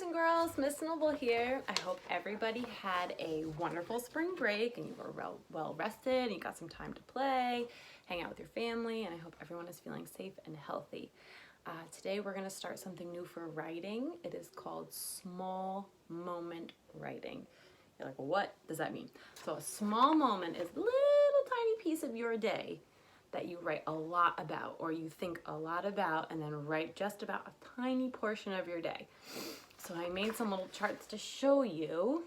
and girls, Miss Noble here. I hope everybody had a wonderful spring break and you were well rested and you got some time to play, hang out with your family, and I hope everyone is feeling safe and healthy. Today we're going to start something new for writing. It is called small moment writing. You're like, well, what does that mean? So a small moment is a little tiny piece of your day that you write a lot about, or you think a lot about, and then write just about a tiny portion of your day. So I made some little charts to show you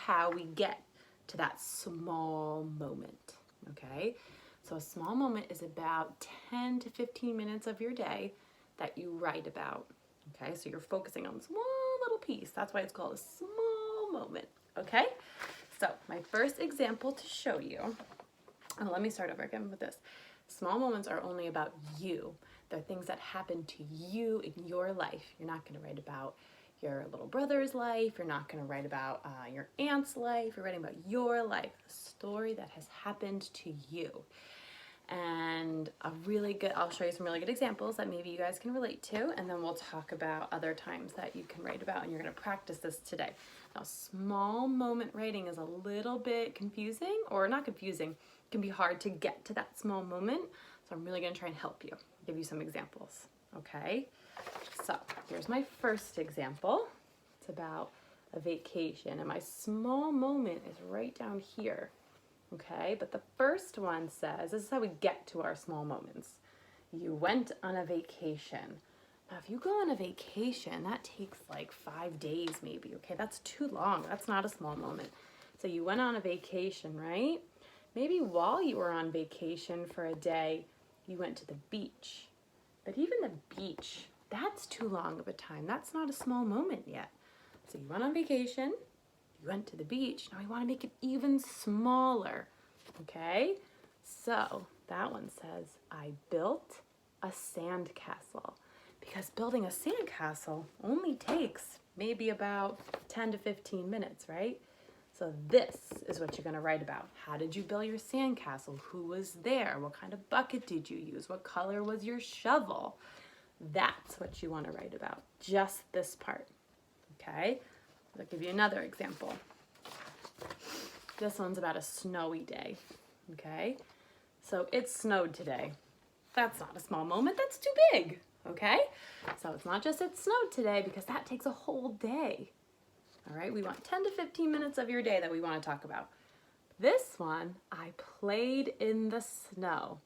how we get to that small moment, okay? So a small moment is about 10 to 15 minutes of your day that you write about, okay? So you're focusing on this one little piece. That's why it's called a small moment, okay? So my first example to show you, and let me start over again with this. Small moments are only about you. They're things that happen to you in your life. You're not going to write about your little brother's life. You're not going to write about your aunt's life. You're writing about your life, a story that has happened to you. And I'll show you some really good examples that maybe you guys can relate to, and then we'll talk about other times that you can write about, and you're going to practice this today. Now, small moment writing is a little bit confusing, or not confusing, it can be hard to get to that small moment, so I'm really going to try and help you, give you some examples, okay? So here's my first example. It's about a vacation, and my small moment is right down here. Okay, but the first one says, this is how we get to our small moments. You went on a vacation. Now, if you go on a vacation, that takes like 5 days maybe, okay? That's too long. That's not a small moment. So you went on a vacation, right? Maybe while you were on vacation for a day, you went to the beach. But even the beach, that's too long of a time. That's not a small moment yet. So you went on vacation. You went to the beach. Now we want to make it even smaller, okay? So that one says, I built a sandcastle, because building a sandcastle only takes maybe about 10 to 15 minutes, right? So this is what you're going to write about. How did you build your sandcastle? Who was there? What kind of bucket did you use? What color was your shovel? That's what you want to write about, just this part, okay? I'll give you another example. This one's about a snowy day, okay? So it snowed today. That's not a small moment, that's too big, okay? So it's not just it snowed today, because that takes a whole day. All right, we want 10 to 15 minutes of your day that we want to talk about. This one, I played in the snow.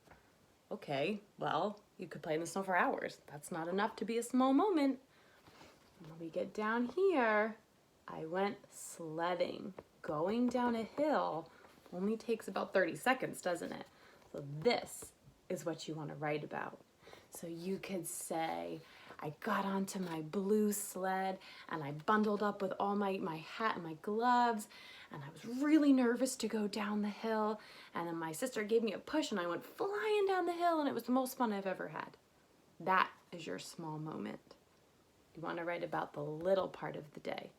Okay, well, you could play in the snow for hours. That's not enough to be a small moment. When we get down here, I went sledding. Going down a hill only takes about 30 seconds, doesn't it? So this is what you want to write about. So you could say, I got onto my blue sled and I bundled up with all my hat and my gloves, and I was really nervous to go down the hill, and then my sister gave me a push and I went flying down the hill, and it was the most fun I've ever had. That is your small moment. You want to write about the little part of the day,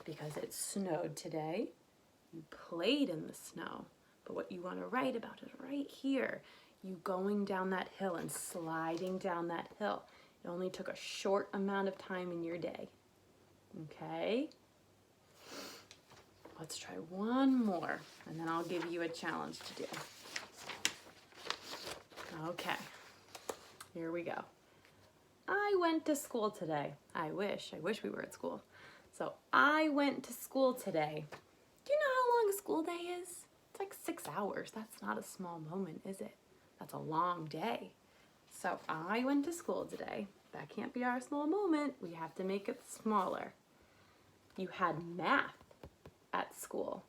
because it snowed today. You played in the snow, but what you want to write about is right here. You going down that hill and sliding down that hill. It only took a short amount of time in your day. Okay? Let's try one more, and then I'll give you a challenge to do. Okay, here we go. I went to school today. I wish we were at school. So I went to school today. Do you know how long a school day is? It's like 6 hours. That's not a small moment, is it? That's a long day. So I went to school today. That can't be our small moment. We have to make it smaller. You had math at school.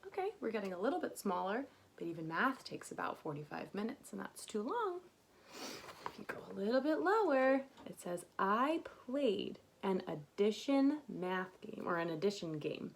Okay, we're getting a little bit smaller, but even math takes about 45 minutes, and that's too long. If you go a little bit lower, it says, I played an addition math game, or an addition game.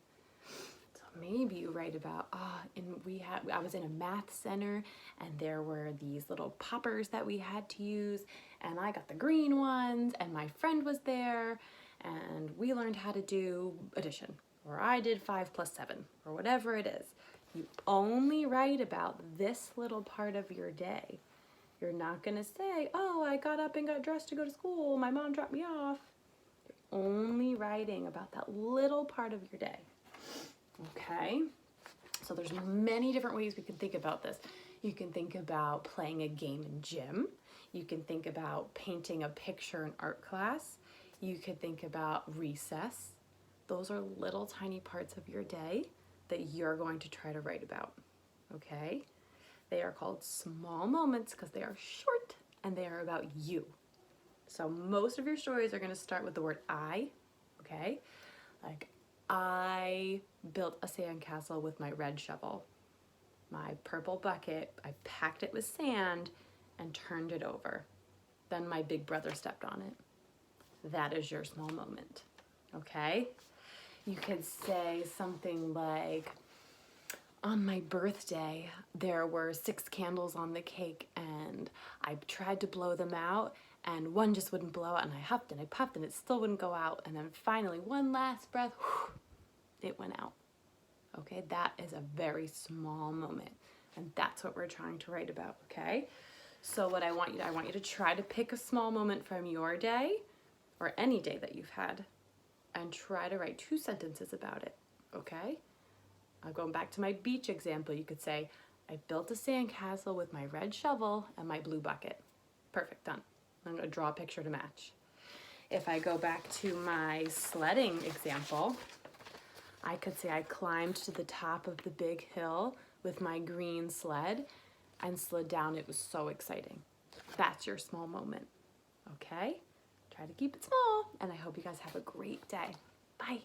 So maybe you write about, I was in a math center, and there were these little poppers that we had to use, and I got the green ones, and my friend was there, and we learned how to do addition, or I did 5 plus 7, or whatever it is. You only write about this little part of your day. You're not going to say, oh, I got up and got dressed to go to school. My mom dropped me off. You're only writing about that little part of your day. Okay? So there's many different ways we can think about this. You can think about playing a game in gym. You can think about painting a picture in art class. You could think about recess. Those are little tiny parts of your day that you're going to try to write about, okay? They are called small moments because they are short and they are about you. So most of your stories are going to start with the word I, okay? Like, I built a sandcastle with my red shovel. My purple bucket, I packed it with sand and turned it over. Then my big brother stepped on it. That is your small moment, okay? You could say something like, on my birthday, there were 6 candles on the cake and I tried to blow them out and one just wouldn't blow out, and I huffed and I puffed and it still wouldn't go out, and then finally one last breath, whew, it went out. Okay, that is a very small moment, and that's what we're trying to write about, okay? So what I want you to try to pick a small moment from your day or any day that you've had and try to write 2 sentences about it, okay? Going back to my beach example, you could say, I built a sandcastle with my red shovel and my blue bucket. Perfect, done. I'm gonna draw a picture to match. If I go back to my sledding example, I could say I climbed to the top of the big hill with my green sled and slid down. It was so exciting. That's your small moment, okay? Try to keep it small, and I hope you guys have a great day. Bye.